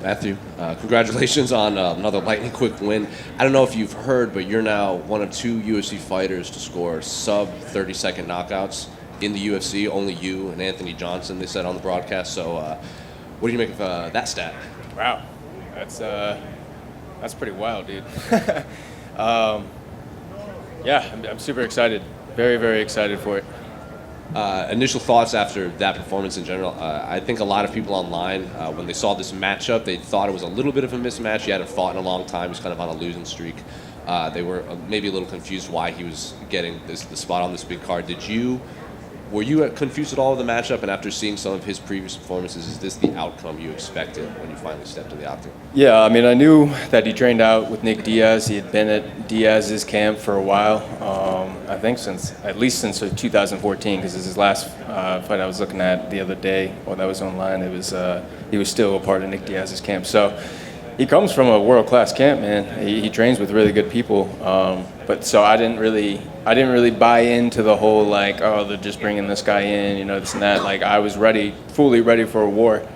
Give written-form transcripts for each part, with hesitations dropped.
Matthew, congratulations on another lightning quick win. I don't know if you've heard, but you're now one of 2 UFC fighters to score sub 30-second knockouts in the UFC. Only you and Anthony Johnson, they said on the broadcast. So what do you make of that stat? Wow, that's pretty wild, dude. Yeah, I'm super excited. Very, very excited for it. Initial thoughts after that performance in general. I think a lot of people online, when they saw this matchup, they thought it was a little bit of a mismatch. He hadn't fought in a long time. He's kind of on a losing streak. They were maybe a little confused why he was getting the spot on this big card. Were you confused at all with the matchup? And after seeing some of his previous performances, is this the outcome you expected when you finally stepped in the octagon? Yeah, I mean, I knew that he trained out with Nick Diaz. He had been at Diaz's camp for a while. I think at least since 2014, because this is his last fight I was looking at the other day, or that was online. He was still a part of Nick Diaz's camp. So he comes from a world-class camp, man. He trains with really good people. But so I didn't really buy into the whole like, oh, they're just bringing this guy in, this and that. Like I was fully ready for a war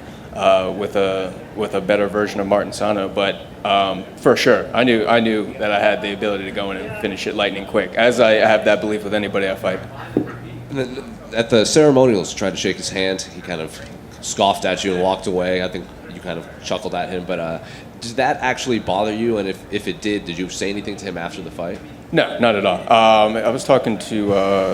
with a better version of Martin Sano. But for sure, I knew that I had the ability to go in and finish it lightning quick, as I have that belief with anybody I fight. At the ceremonials, you tried to shake his hand. He kind of scoffed at you and walked away. I think you kind of chuckled at him. But did that actually bother you? And if it did you say anything to him after the fight? No, not at all. I was talking to,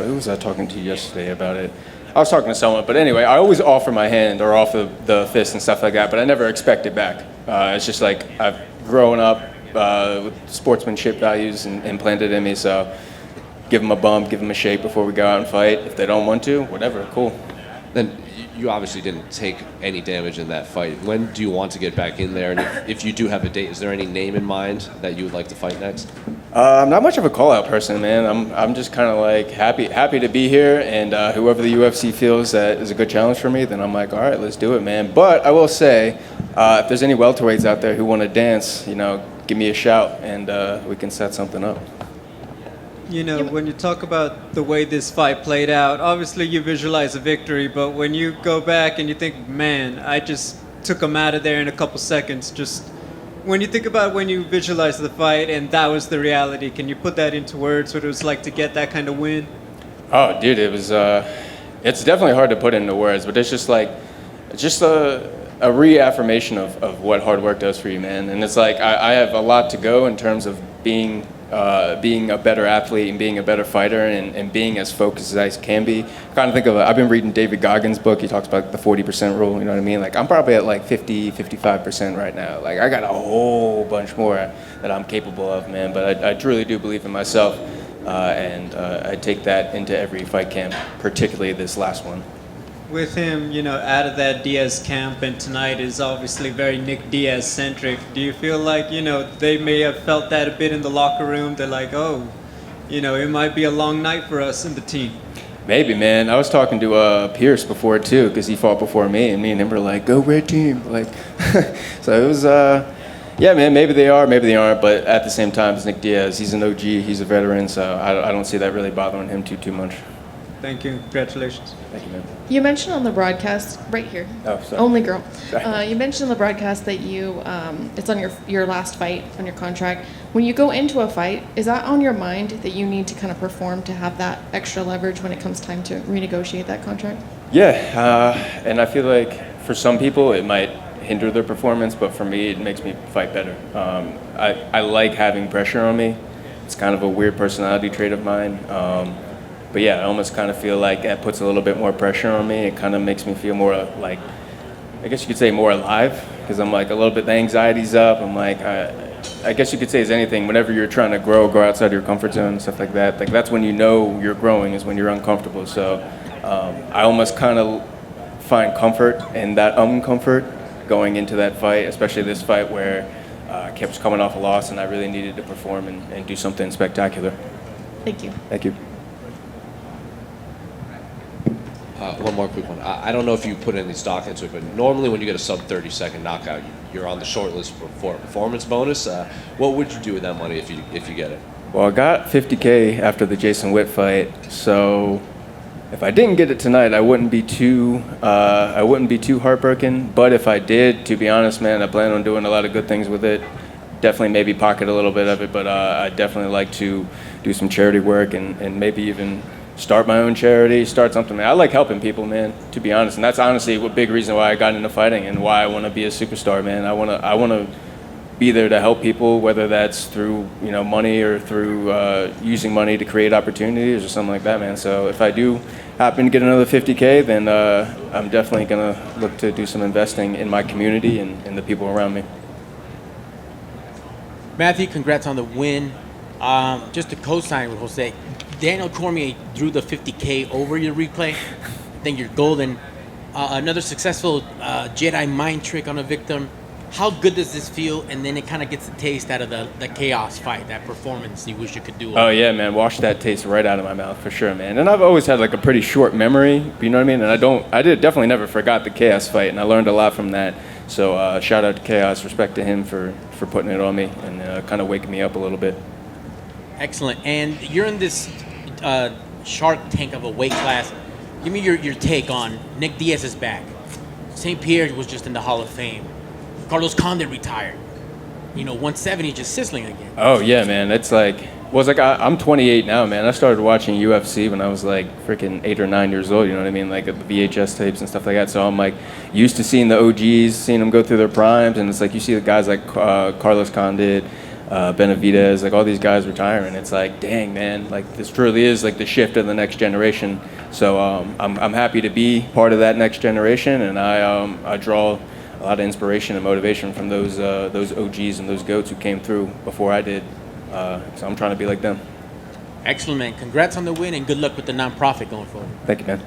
who was I talking to yesterday about it? I was talking to someone, but anyway, I always offer my hand or offer the fist and stuff like that, but I never expect it back. It's just like I've grown up with sportsmanship values and implanted in me, so give them a bump, give them a shake before we go out and fight. If they don't want to, whatever, cool. Then you obviously didn't take any damage in that fight. When do you want to get back in there? And if you do have a date, is there any name in mind that you would like to fight next? I'm not much of a call-out person, man. I'm just kind of like happy to be here, and whoever the UFC feels that is a good challenge for me, then I'm like, all right, let's do it, man. But I will say, if there's any welterweights out there who want to dance, give me a shout, and we can set something up. When you talk about the way this fight played out, obviously you visualize a victory, but when you go back and you think, man, I just took him out of there in a couple seconds, just when you think about when you visualize the fight and that was the reality, can you put that into words, what it was like to get that kind of win? Oh, dude, it was, it's definitely hard to put into words, but it's just a reaffirmation of what hard work does for you, man. And it's like, I have a lot to go in terms of being a better athlete and being a better fighter and being as focused as I can be. Kind of think of I've been reading David Goggins' book. He talks about the 40% rule, you know what I mean? Like I'm probably at like 55% right now. Like I got a whole bunch more that I'm capable of, man. But I truly do believe in myself, and I take that into every fight camp, particularly this last one. With him, out of that Diaz camp, and tonight is obviously very Nick Diaz centric. Do you feel like, they may have felt that a bit in the locker room? They're like, oh, it might be a long night for us in the team. Maybe, man. I was talking to Pierce before too, because he fought before me, and me and him were like, go red team. Like, so it was, yeah, man. Maybe they are, maybe they aren't. But at the same time, it's Nick Diaz. He's an OG. He's a veteran, so I don't see that really bothering him too much. Thank you. Congratulations. Thank you, man. You mentioned on the broadcast, right here. Oh, sorry. Only girl. You mentioned on the broadcast that it's on your last fight on your contract. When you go into a fight, is that on your mind that you need to kind of perform to have that extra leverage when it comes time to renegotiate that contract? Yeah, and I feel like for some people it might hinder their performance, but for me it makes me fight better. I like having pressure on me. It's kind of a weird personality trait of mine. But yeah, I almost kind of feel like that puts a little bit more pressure on me. It kind of makes me feel more like, I guess you could say more alive, because I'm like a little bit, the anxiety's up. I'm like, I guess you could say as anything, whenever you're trying to go outside your comfort zone and stuff like that, like that's when you know you're growing, is when you're uncomfortable. So I almost kind of find comfort in that uncomfort going into that fight, especially this fight where I kept coming off a loss and I really needed to perform and do something spectacular. Thank you. Thank you. One more quick one. I don't know if you put any stock into it, but normally when you get a sub 30-second knockout, you're on the short list for a performance bonus. What would you do with that money if you get it? Well, I got $50K after the Jason Witt fight, so if I didn't get it tonight, I wouldn't be too heartbroken. But if I did, to be honest, man, I plan on doing a lot of good things with it. Definitely maybe pocket a little bit of it, but I definitely like to do some charity work and maybe even start my own charity, start something. Man, I like helping people, man, to be honest. And that's honestly a big reason why I got into fighting and why I want to be a superstar, man. I want to be there to help people, whether that's through money or through using money to create opportunities or something like that, man. So if I do happen to get another 50K, then I'm definitely gonna look to do some investing in my community and the people around me. Matthew, congrats on the win. Just to co-sign with Jose, Daniel Cormier drew the 50K over your replay. I think you're golden. Another successful Jedi mind trick on a victim. How good does this feel? And then it kind of gets a taste out of the chaos fight, that performance you wish you could do. Oh yeah, man, wash that taste right out of my mouth for sure, man. And I've always had like a pretty short memory, you know what I mean? And I definitely never forgot the chaos fight, and I learned a lot from that. So shout out to Chaos, respect to him for putting it on me and kind of waking me up a little bit. Excellent. And you're in this Shark Tank of a weight class. Give me your take on Nick Diaz is back. St. Pierre was just in the Hall of Fame. Carlos Condit retired. 170 just sizzling again. Oh yeah, man. It's like, I'm 28 now, man. I started watching UFC when I was like freaking 8 or 9 years old. You know what I mean? Like the VHS tapes and stuff like that. So I'm like used to seeing the OGs, seeing them go through their primes, and it's like you see the guys like Carlos Condit, Benavidez, like all these guys retiring. It's like, dang, man, like this truly is like the shift of the next generation. So I'm happy to be part of that next generation, and I draw a lot of inspiration and motivation from those OGs and those GOATs who came through before I did. So I'm trying to be like them. Excellent, man. Congrats on the win and good luck with the nonprofit going forward. Thank you, man.